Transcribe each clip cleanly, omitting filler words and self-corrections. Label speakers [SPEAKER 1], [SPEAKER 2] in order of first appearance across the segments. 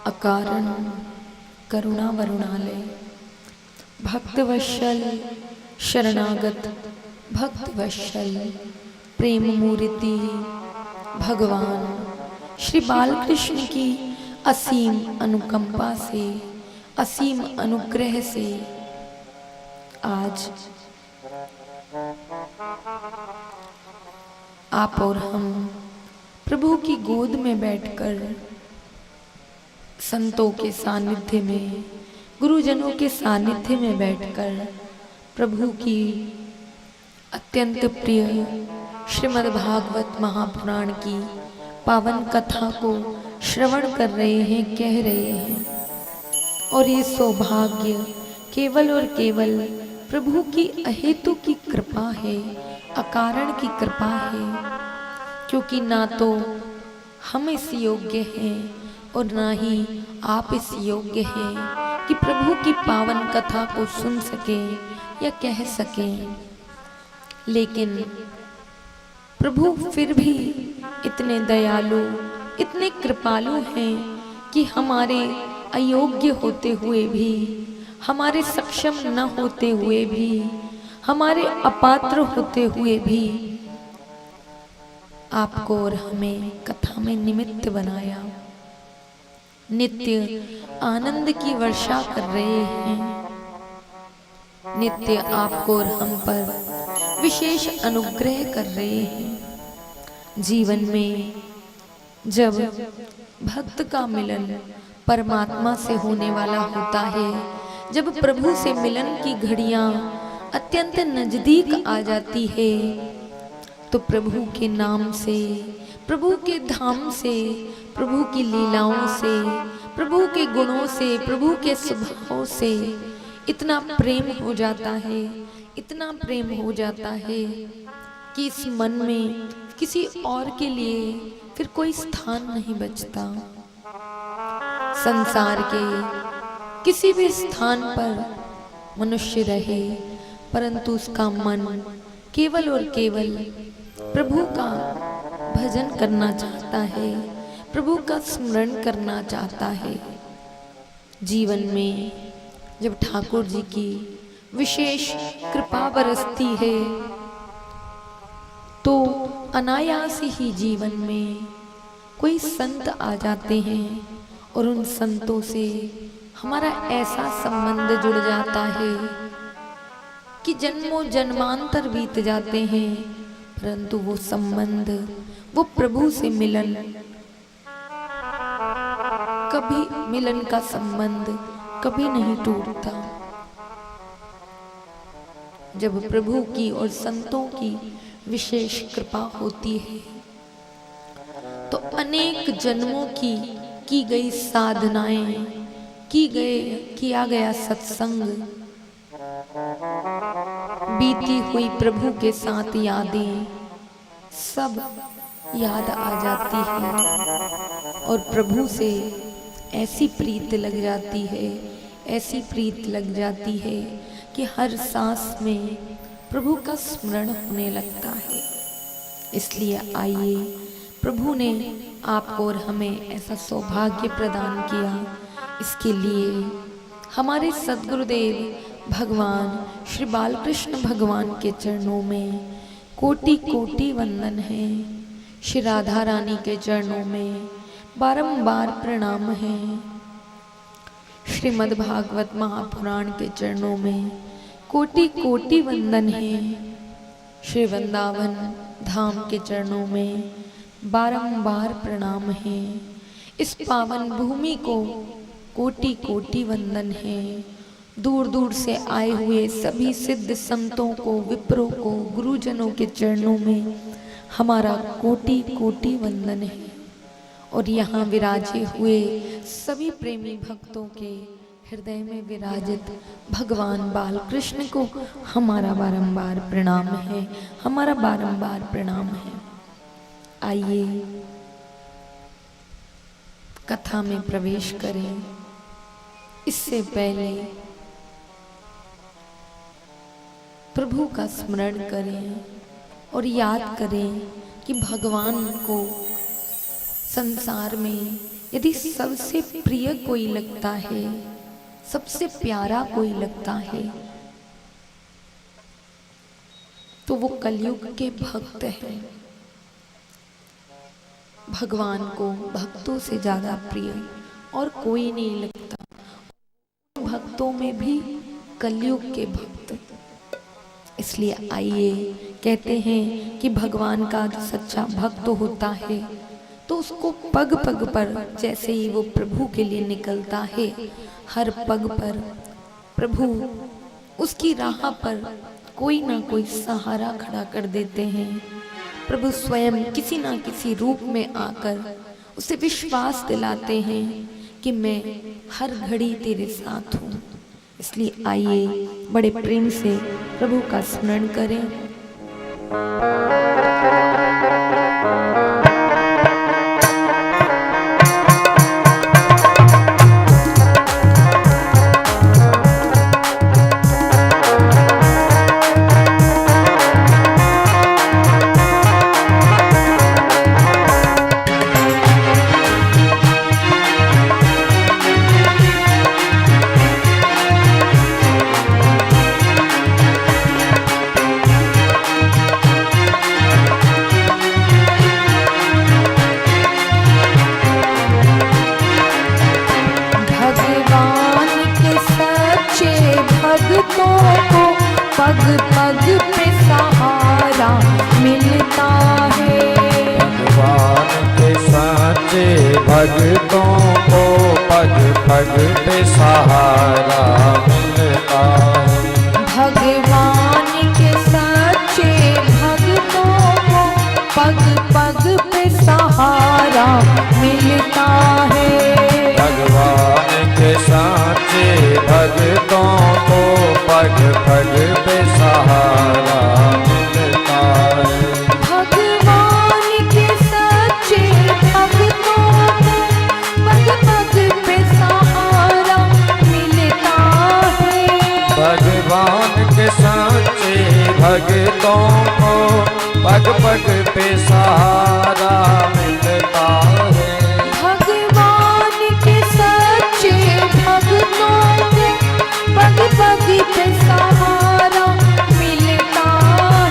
[SPEAKER 1] अकारण करुणा वरुणालय, भक्तवत्सल शरणागत भक्तवत्सल प्रेम मूर्ति भगवान श्री बालकृष्ण की असीम अनुकंपा से, असीम अनुग्रह से आज आप और हम प्रभु की गोद में बैठकर संतों के सानिध्य में, गुरुजनों के सानिध्य में बैठकर प्रभु की अत्यंत प्रिय श्रीमद् भागवत महापुराण की पावन कथा को श्रवण कर रहे हैं, कह रहे हैं। और ये सौभाग्य केवल और केवल प्रभु की अहेतु की कृपा है, अकारण की कृपा है, क्योंकि ना तो हम इस योग्य हैं और ना ही आप इस योग्य हैं कि प्रभु की पावन कथा को सुन सकें या कह सकें। लेकिन प्रभु फिर भी इतने दयालु, इतने कृपालु हैं कि हमारे अयोग्य होते हुए भी, हमारे सक्षम न होते हुए भी, हमारे अपात्र होते हुए भी आपको और हमें कथा में निमित्त बनाया। नित्य आनंद की वर्षा कर रहे हैं, नित्य आपको और हम पर विशेष अनुग्रह कर रहे हैं। जीवन में जब भक्त का मिलन परमात्मा से होने वाला होता है, जब प्रभु से मिलन की घड़ियां अत्यंत नजदीक आ जाती है, तो प्रभु के नाम से, प्रभु के धाम से, प्रभु की लीलाओं से, प्रभु के गुणों से, प्रभु के स्वभाव से इतना प्रेम हो जाता है, इतना प्रेम हो जाता है कि इस मन में किसी और के लिए फिर कोई स्थान नहीं बचता। संसार के किसी भी स्थान पर मनुष्य रहे, परंतु उसका मन केवल और केवल प्रभु का भजन करना चाहता है, प्रभु का स्मरण करना चाहता है। जीवन में जब ठाकुर जी की विशेष कृपा बरसती है, तो अनायास ही जीवन में कोई संत आ जाते हैं और उन संतों से हमारा ऐसा संबंध जुड़ जाता है कि जन्मों जन्मांतर बीत जाते हैं, परंतु वो संबंध, वो प्रभु से मिलन, कभी मिलन का संबंध कभी नहीं टूटता। जब प्रभु की और संतों की विशेष कृपा होती है, तो अनेक जन्मों की गई साधनाएं, किया गया सत्संग, बीती हुई प्रभु के साथ यादें सब याद आ जाती है और प्रभु से ऐसी प्रीत लग जाती है, ऐसी प्रीत लग जाती है कि हर सांस में प्रभु का स्मरण होने लगता है। इसलिए आइए, प्रभु ने आपको और हमें ऐसा सौभाग्य प्रदान किया, इसके लिए हमारे सद्गुरुदेव भगवान श्री बालकृष्ण भगवान के चरणों में कोटि कोटि वंदन है। श्री राधा रानी के चरणों में बारंबार प्रणाम है। श्रीमद् भागवत महापुराण के चरणों में कोटि कोटि वंदन है। श्री वृंदावन धाम के चरणों में बारंबार प्रणाम है। इस पावन भूमि को कोटि कोटि वंदन है। दूर दूर से आए हुए सभी सिद्ध संतों को, विप्रों को, गुरुजनों के चरणों में हमारा कोटि कोटि वंदन है। और यहाँ विराजे हुए सभी प्रेमी भक्तों के हृदय में विराजित भगवान बालकृष्ण को हमारा बारंबार प्रणाम है, हमारा बारंबार प्रणाम है। आइए कथा में प्रवेश करें। इससे पहले प्रभु का स्मरण करें और याद करें कि भगवान को संसार में यदि सबसे प्रिय कोई लगता है, सबसे प्यारा कोई लगता है, तो वो कलयुग के भक्त हैं। भगवान को भक्तों से ज्यादा प्रिय और कोई नहीं लगता। भक्तों में भी कलयुग के भक्त। इसलिए आइए, कहते हैं कि भगवान का सच्चा भक्त होता है तो उसको पग पग पर, जैसे ही वो प्रभु के लिए निकलता है, हर पग पर प्रभु उसकी राह पर कोई ना कोई सहारा खड़ा कर देते हैं। प्रभु स्वयं किसी ना किसी रूप में आकर उसे विश्वास दिलाते हैं कि मैं हर घड़ी तेरे साथ हूँ। इसलिए आइए बड़े प्रेम से प्रभु का स्मरण करें। पग पग पे सहारा मिलता है।
[SPEAKER 2] भगवान के सच्चे भक्तों को पग पग पे सहारा मिलता है।
[SPEAKER 1] भगवान के सच्चे भक्तों को पग पग पे सहारा मिलता है।
[SPEAKER 2] भगवान के सच्चे भक्तों को पग पग पे सहारा मिलता है।
[SPEAKER 1] भगवान के सच्चे भक्तों को पग पग पे सहारा मिलता है।
[SPEAKER 2] भगवान के सच्चे भक्तों को पग पग पे सहारा मिलता है।
[SPEAKER 1] भगवान के सच्चे भक्तों को पग पग पे सहारा मिलता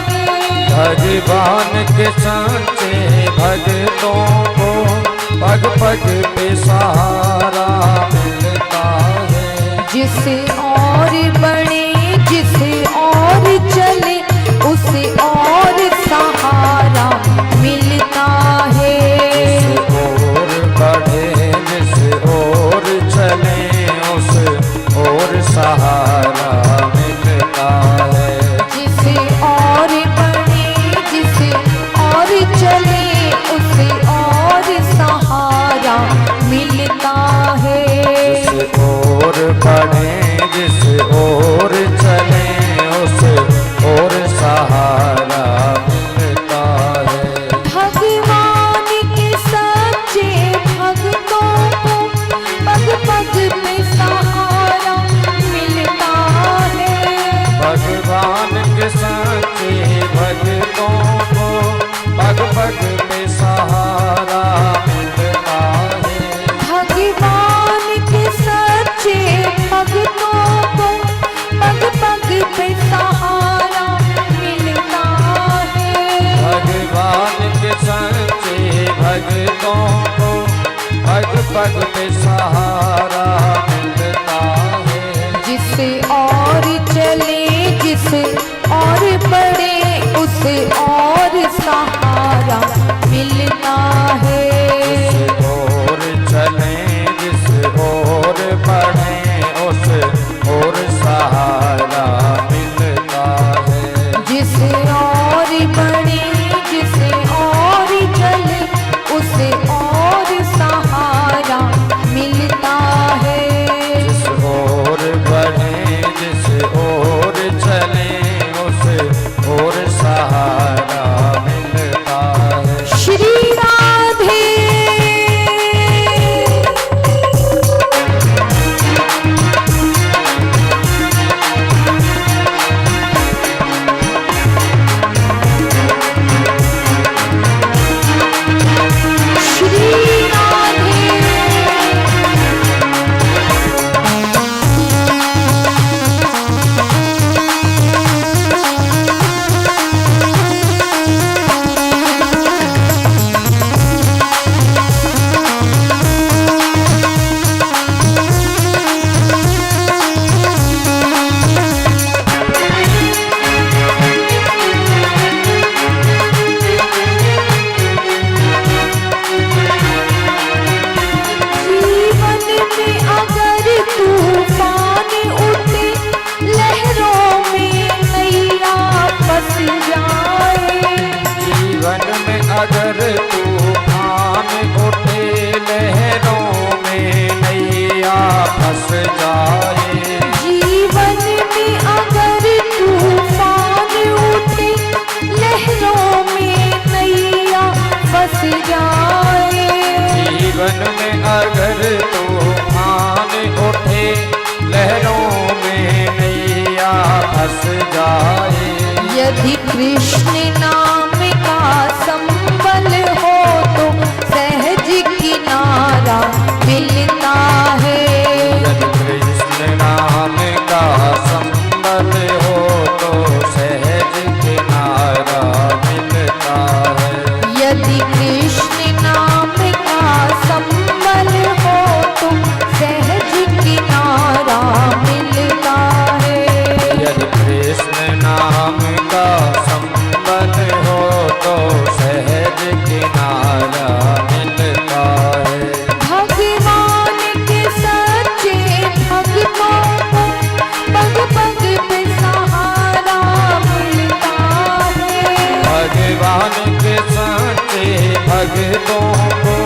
[SPEAKER 1] है।
[SPEAKER 2] भगवान के सच्चे भक्तों को पग पग पे सहारा मिलता है।
[SPEAKER 1] जिसे और बढ़े, जिसे और चले, उसे और सहारा मिलता है।
[SPEAKER 2] जिस और बढ़े, जिस और चले, उस और सहारा मिलता है।
[SPEAKER 1] जिसे और बढ़े, जिसे और चले, उसे और सहारा मिलता है।
[SPEAKER 2] जिस और बढ़े, जिस और चले, उस और सहारा मिलता है।
[SPEAKER 1] भगवान के सच्चे भक्तों को पग पग पे सहारा मिलता है।
[SPEAKER 2] भगवान के सच्चे भक्तों को पग पग पे सहारा मिलता है।
[SPEAKER 1] भगवान के सच्चे भक्तों को पग पग पे सहारा मिलता है।
[SPEAKER 2] भगवान के सच्चे भक्तों को पग पग पे सहारा मिलता है।
[SPEAKER 1] जिसे और चले, जिसे और बढ़े, उसे और सहारा मिलता है।
[SPEAKER 2] जिस और चले, जिस और बढ़े, उस और सहारा मिलता है।
[SPEAKER 1] जिसे और बढ़े, जिसे और चले, उसे और सहारा मिलता है।
[SPEAKER 2] जिस और बढ़े, जिस और चले, उस और सहारा मिलता है।
[SPEAKER 1] श्री राधे यदि कृष्ण नाम का संबल हो तो सहज किनारा मिलता है।
[SPEAKER 2] यदि कृष्ण नाम का संबल हो तो सहज किनारा मिलता है।
[SPEAKER 1] यदि कृष्ण नाम का संबल हो तो सहज किनारा मिलता है।
[SPEAKER 2] यदि कृष्ण नाम का संबल हो तो सहज किनारा मिलता है।
[SPEAKER 1] भगवान के सच्चे भक्तों को पग पग पे सहारा मिलता है।
[SPEAKER 2] भगवान के सच्चे भक्तों को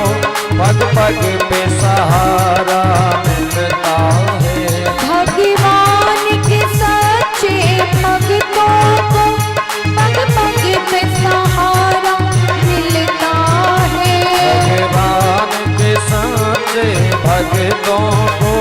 [SPEAKER 2] पग पग पे सहारा मिलता है।
[SPEAKER 1] भगवान के सच्चे भक्तों को पग पग पे सहारा मिलता है।
[SPEAKER 2] भगवान के सच्चे भक्तों को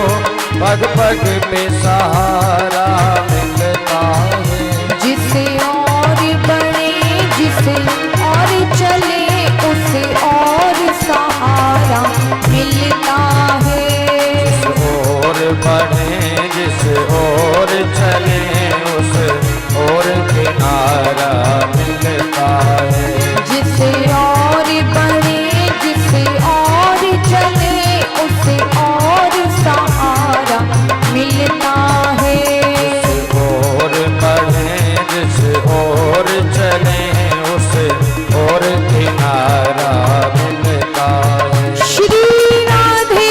[SPEAKER 2] पग पग पे सहारा मिलता है।
[SPEAKER 1] जिसे और बढ़े जिसे और चले उसे और सहारा मिलता है।
[SPEAKER 2] और बढ़े जिस और चले उस और किनारा मिलता है।
[SPEAKER 1] जिसे और बढ़े जिसे और चले उसे और सहारा मिलता है।
[SPEAKER 2] और बढ़े जिस और चले उस और किनारा मिलता है।
[SPEAKER 1] श्री राधे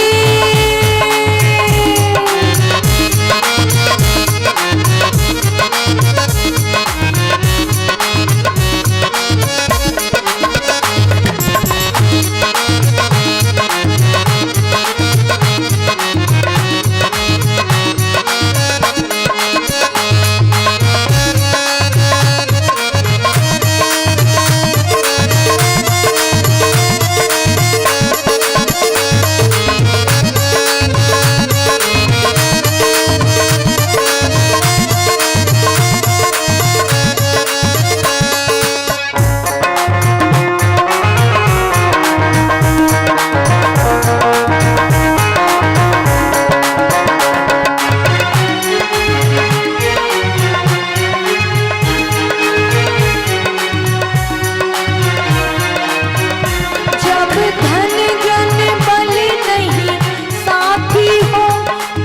[SPEAKER 1] जब धन जन बल नहीं साथी हो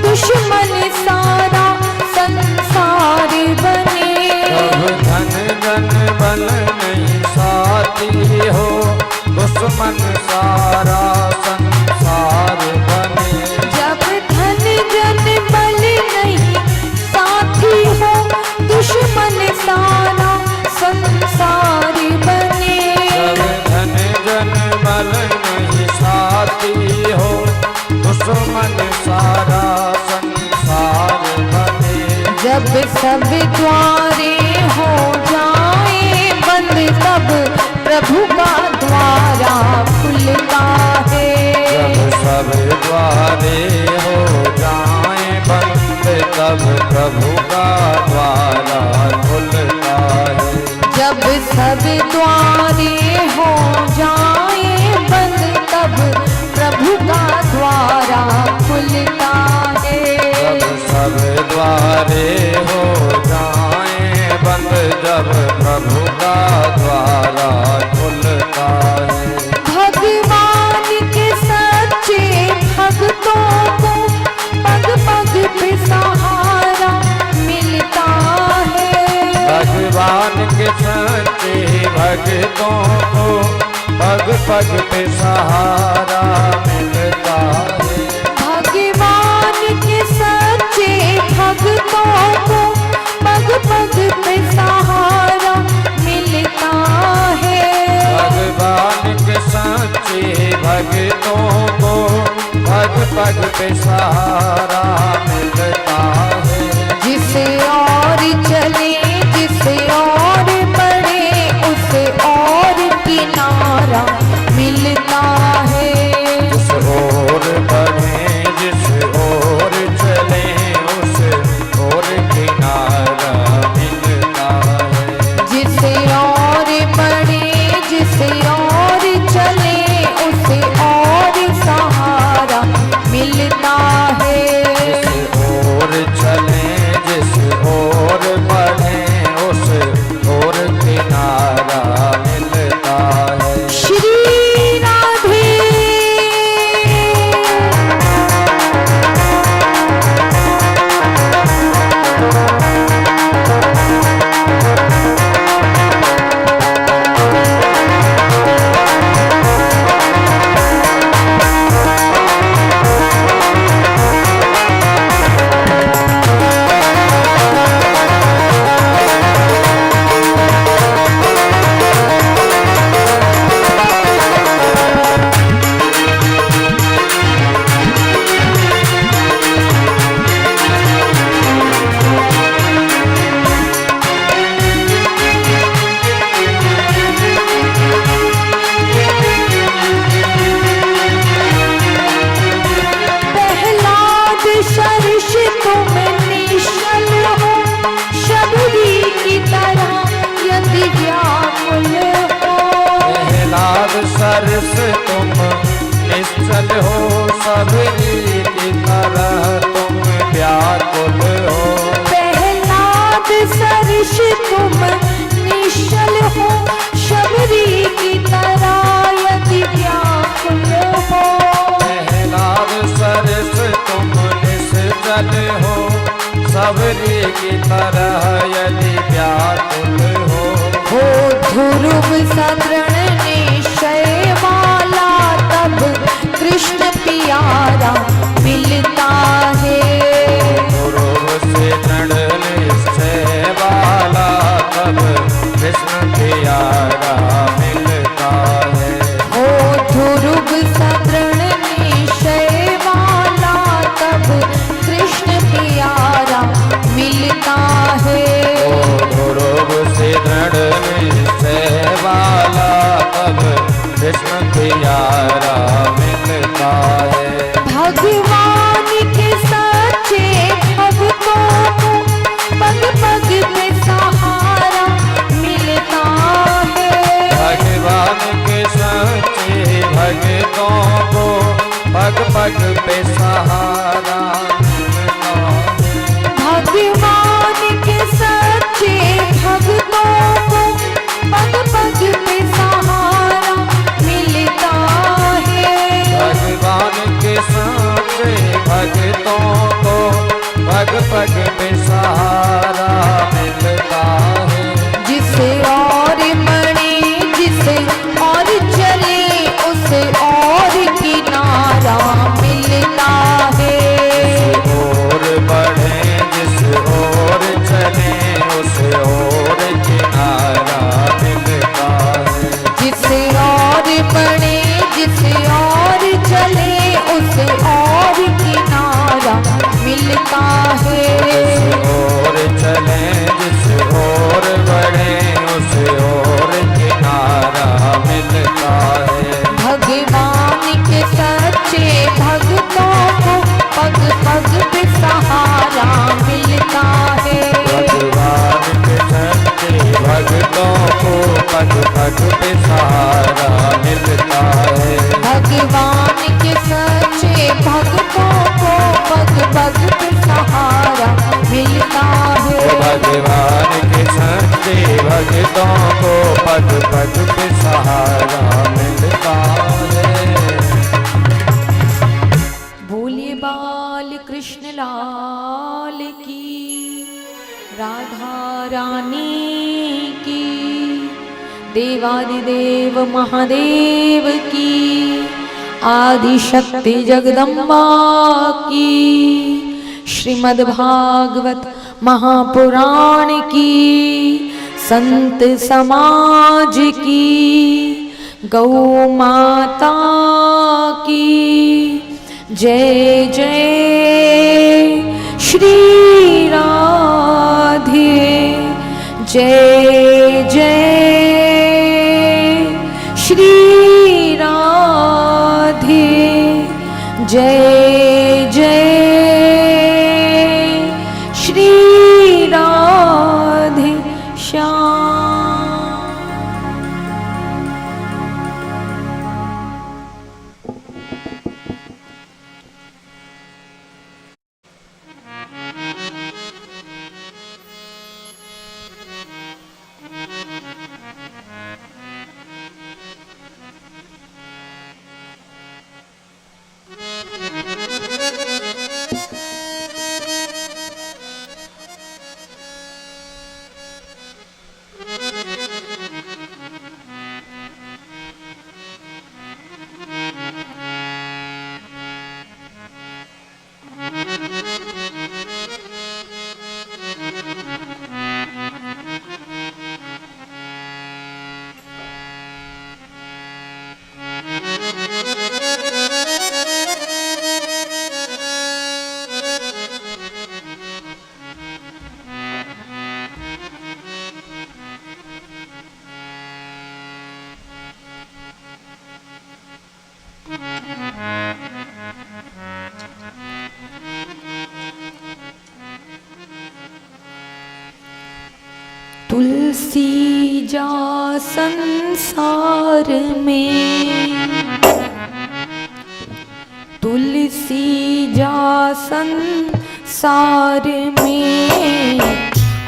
[SPEAKER 1] दुश्मन सारा संसार बने।
[SPEAKER 2] जब धन जन बल नहीं साथी हो दुश्मन सारा संसार बने।
[SPEAKER 1] जब धन जन बल नहीं साथी हो दुश्मन सारा संसार बने।
[SPEAKER 2] जब धन जन बल नहीं साथी हो दुश्मन सारा संसार बने।
[SPEAKER 1] जब सब द्वारे हो जाए बंद तब प्रभु का द्वारा खुलता है।
[SPEAKER 2] जब सब द्वारे हो जाए बंद तब प्रभु का द्वारा खुलता है।
[SPEAKER 1] जब सब द्वारे हो जाए बंद तब प्रभु का द्वारा खुलता है।
[SPEAKER 2] जब सब द्वारे हो जाए बंद जब प्रभु का द्वारा खुलता है।
[SPEAKER 1] भगवान के सच्चे भक्तों को पग पग पे सहारा मिलता है।
[SPEAKER 2] भगवान के सच्चे भक्तों को पग पग पे सहारा मिलता है।
[SPEAKER 1] भगवान के सच्चे भक्तों को पग पग पे सहारा मिलता है।
[SPEAKER 2] भगवान के सच्चे भक्तों को पग पग पे सहारा मिलता है।
[SPEAKER 1] जिसे और चले जिसे और बढ़े उसे और किनारा मिलता है।
[SPEAKER 2] जिस और बढ़े जिस और चले उस और किनारा मिलता है।
[SPEAKER 1] जिस है।
[SPEAKER 2] जिस ओर चले जिस ओर बढ़े उस ओर किनारा मिलता है।
[SPEAKER 1] श्री राधे
[SPEAKER 2] सरस तुम निश्चल हो सबरी की तरह तुम व्याकुल हो।
[SPEAKER 1] प्रहलाद सरस तुम निश्चल हो शबरी की तरह यदि व्याकुल हो।
[SPEAKER 2] प्रहलाद सरस तुम निश्चल हो सबरी की तरह यदि व्याकुल हो।
[SPEAKER 1] ध्रुव सदृण निश्चय वाला तब कृष्ण प्यारा मिलता है।
[SPEAKER 2] ध्रुव से दृढ़ निश्चय वाला तब कृष्ण प्यारा मिलता है।
[SPEAKER 1] ध्रुव सदृण निश्चय वाला तब कृष्ण प्यारा मिलता है।
[SPEAKER 2] ध्रुव से दृढ़ निश्चय वाला तब कृष्ण प्यारा मिलता है।
[SPEAKER 1] भगवान के सच्चे भक्तों को पग पग पे सहारा मिलता है।
[SPEAKER 2] भगवान के सच्चे भक्तों को पग पग पे सहारा मिलता है।
[SPEAKER 1] भगवान के सच्चे भक्तों को पग पग पे सहारा मिलता है।
[SPEAKER 2] भगवान के सच्चे भक्तों को पग पग पे सहारा मिलता है।
[SPEAKER 1] जिसे और मणे जिसे और चले उसे और किनारा मिलता है।
[SPEAKER 2] और बढ़े जिस ओर चले उस ओर किनारा मिलता है।
[SPEAKER 1] जिसे और बढ़े जिसे और चले उसे और किनारा मिलता है।
[SPEAKER 2] और चले जिस ओर बढ़े उस ओर किनारा मिलता है।
[SPEAKER 1] भगवान के सच्चे भक्तों को पग पग पे सहारा मिलता है।
[SPEAKER 2] भगवान के सच्चे भक्तों को पग पग पे सहारा मिलता है।
[SPEAKER 1] भगवान के सच्चे भक्तों को पग पग पे सहारा मिलता है।
[SPEAKER 2] भगवान के सच्चे भक्तों को पग पग पे सहारा मिलता है।
[SPEAKER 1] बोलिए बाल कृष्ण लाल की, राधा रानी की, देवादिदेव महादेव की, आदि शक्ति जगदम्बा की, श्रीमद् भागवत महापुराण की, संत समाज की, गौ माता की जय जय। श्री राधे जय जय। श्री राधे जय जय। श्री राधे श्याम। तुलसी जा संसार में, तुलसी जा संसार में,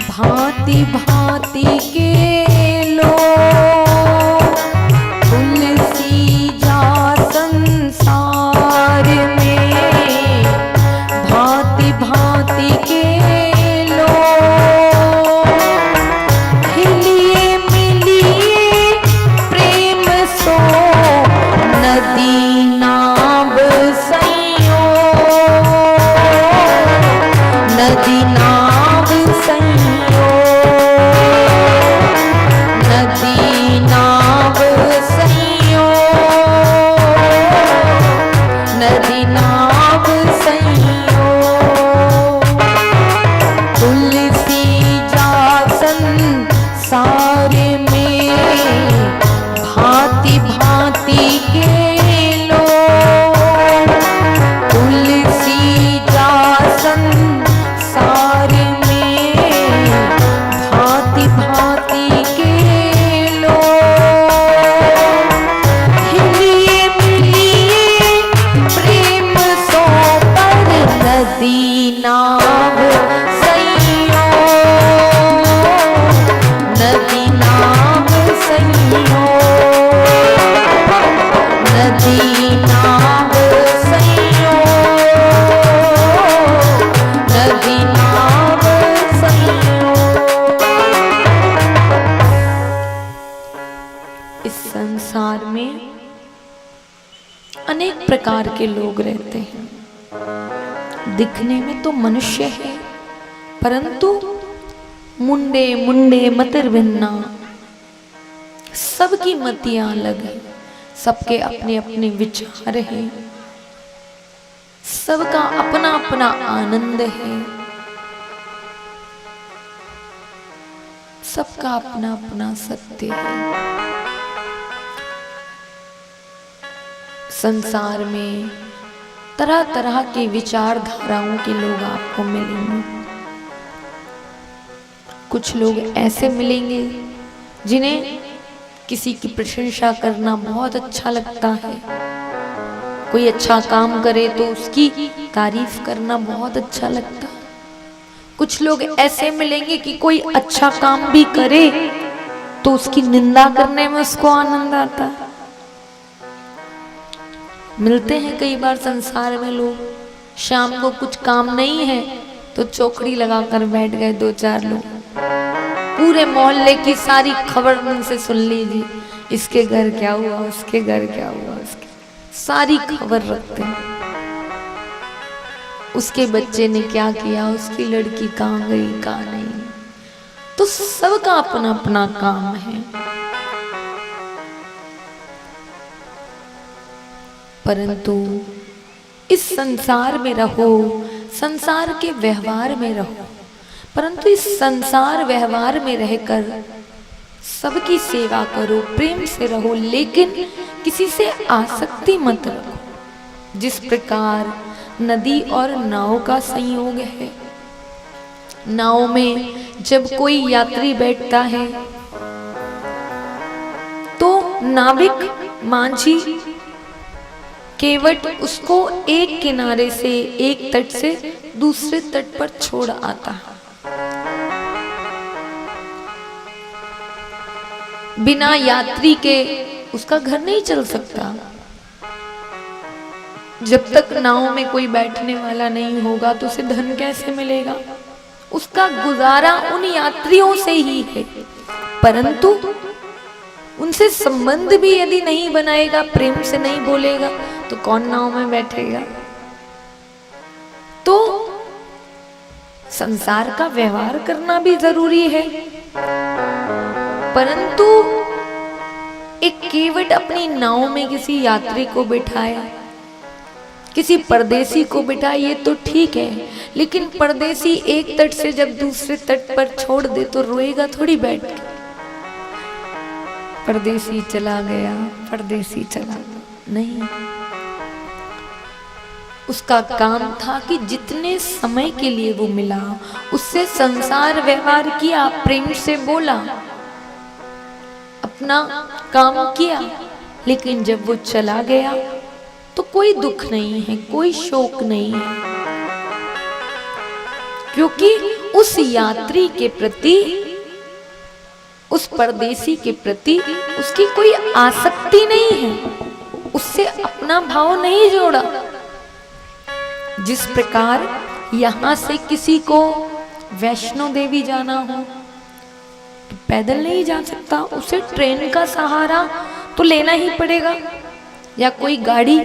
[SPEAKER 1] भांति भांति के लोग, तुलसी जा संसार में, भांति भांति के लोग, हिलिए मिलिए प्रेम सो नदी नाव सैयो, नदी नाव सैयो, नदी नाव सैयो, नदी नाव सैयो, तुलसी जा संसार में, भांति भांति के लोग, तुलसी जा संसार में, भांति भांति के लोग, हिलिए मिलिए प्रेम सो पर नदी नाव सैयो, नदी नाव सैयो, नदी नाव सैयो, नदी नाव सैयो। इस संसार में अनेक प्रकार के लोग रहते हैं। दिखने में तो मनुष्य है, परंतु मुंडे मुंडे मतिर भिन्ना, सबकी मतियां अलग है, सबके अपने अपने विचार हैं, सबका अपना अपना आनंद है, सबका अपना अपना सत्य है। संसार में तरह तरह के विचारधाराओं के लोग आपको मिलेंगे। कुछ लोग ऐसे मिलेंगे जिन्हें किसी की प्रशंसा करना बहुत अच्छा लगता है, कोई अच्छा काम करे तो उसकी तारीफ करना बहुत अच्छा लगता है। कुछ लोग ऐसे मिलेंगे कि कोई अच्छा काम भी करे तो उसकी निंदा करने में उसको आनंद आता है। मिलते हैं कई बार संसार में लोग, शाम को कुछ काम नहीं है तो चौकड़ी लगाकर बैठ गए दो चार लोग, पूरे मोहल्ले की सारी खबर उनसे सुन लीजिए, इसके घर क्या हुआ, उसके घर क्या हुआ, उसके सारी खबर रखते हैं। उसके बच्चे ने क्या किया, उसकी लड़की कहाँ गई कहाँ नहीं, तो सबका अपना अपना काम है। परंतु इस संसार में रहो, संसार के व्यवहार में रहो, परंतु इस संसार व्यवहार में रहकर सबकी सेवा करो, प्रेम से रहो, लेकिन किसी से आसक्ति मत रखो। जिस प्रकार नदी और नाव का संयोग है, नाव में जब कोई यात्री बैठता है तो नाविक मांझी केवट उसको एक किनारे से, एक तट से दूसरे तट पर छोड़ आता है। बिना यात्री के उसका घर नहीं चल सकता। जब तक नाव में कोई बैठने वाला नहीं होगा तो उसे धन कैसे मिलेगा? उसका गुजारा उन यात्रियों से ही है। परंतु उनसे संबंध भी यदि नहीं बनाएगा, प्रेम से नहीं बोलेगा, तो कौन नाव में बैठेगा? तो संसार का व्यवहार करना भी जरूरी है, परंतु एक केवट अपनी नाव में किसी यात्री को बिठाया, किसी परदेसी को बिठाइए तो ठीक है, लेकिन परदेसी एक तट से जब दूसरे तट पर छोड़ दे तो रोएगा थोड़ी बैठ के। परदेसी चला गया, परदेसी चला गया, नहीं। उसका काम था कि जितने समय के लिए वो मिला उससे संसार व्यवहार किया, प्रेम से बोला, अपना काम किया। लेकिन जब वो चला गया तो कोई दुख नहीं है, कोई शोक नहीं है, क्योंकि उस यात्री के प्रति, उस परदेसी के प्रति उसकी कोई आसक्ति नहीं है, उससे अपना भाव नहीं जोड़ा। जिस प्रकार यहां से किसी को वैष्णो देवी जाना हो तो पैदल नहीं जा सकता, उसे ट्रेन का सहारा तो लेना ही पड़ेगा या कोई गाड़ी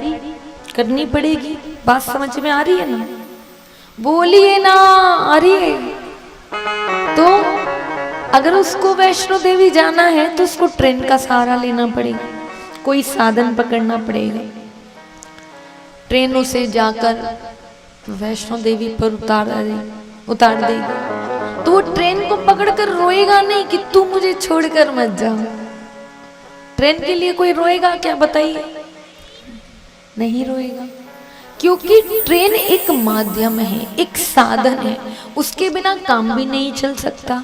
[SPEAKER 1] करनी पड़ेगी। बात समझ में आ रही है ना? बोलिए ना, आ रही है? तो अगर उसको वैष्णो देवी जाना है तो उसको ट्रेन का सहारा लेना पड़ेगा, कोई साधन पकड़ना पड़ेगा। ट्रेन उसे जाकर वैष्णो देवी पर उतार देगी, तो वो ट्रेन को पकड़कर रोएगा नहीं कि तू मुझे छोड़कर मत जा। ट्रेन के लिए कोई रोएगा क्या, बताइए? नहीं रोएगा, क्योंकि ट्रेन एक माध्यम है, एक साधन है, उसके बिना काम भी नहीं चल सकता,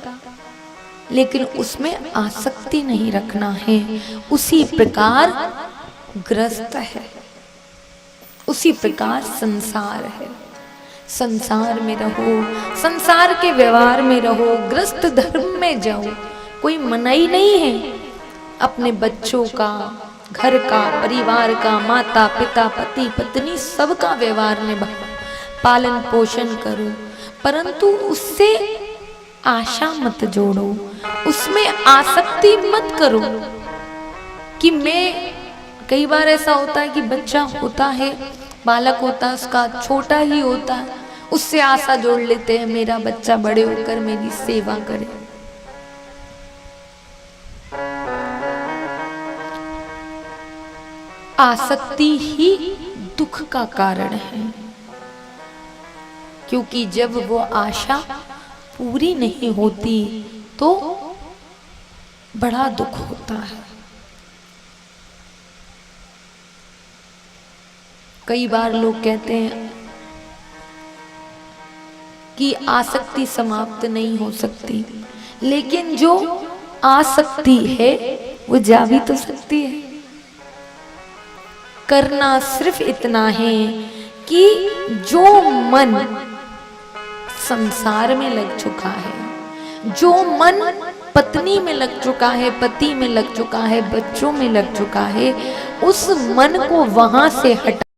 [SPEAKER 1] लेकिन उसमें आसक्ति नहीं रखना है। उसी प्रकार ग्रस्त है, उसी प्रकार संसार है। संसार में रहो, संसार के व्यवहार में रहो, ग्रस्त धर्म में जाओ। कोई मनाही नहीं है अपने बच्चों का, घर का, परिवार का, माता पिता, पति पत्नी सबका व्यवहार निभाओ, पालन पोषण करो, परंतु उससे आशा मत जोड़ो, उसमें आसक्ति मत करो कि मैं। कई बार ऐसा होता है कि बच्चा होता है, बालक होता है, उसका छोटा ही होता है, उससे आशा जोड़ लेते हैं मेरा बच्चा बड़े होकर मेरी सेवा करे। आसक्ति ही दुख का कारण है, क्योंकि जब वो आशा पूरी नहीं होती तो बड़ा दुख होता है। कई बार लोग कहते हैं कि आसक्ति समाप्त नहीं हो सकती, लेकिन जो आसक्ति है वो जा भी तो सकती है। करना सिर्फ इतना है कि जो मन संसार में लग चुका है, जो मन पत्नी में लग चुका है, पति में लग चुका है, बच्चों में लग चुका है, उस मन को वहां से हटा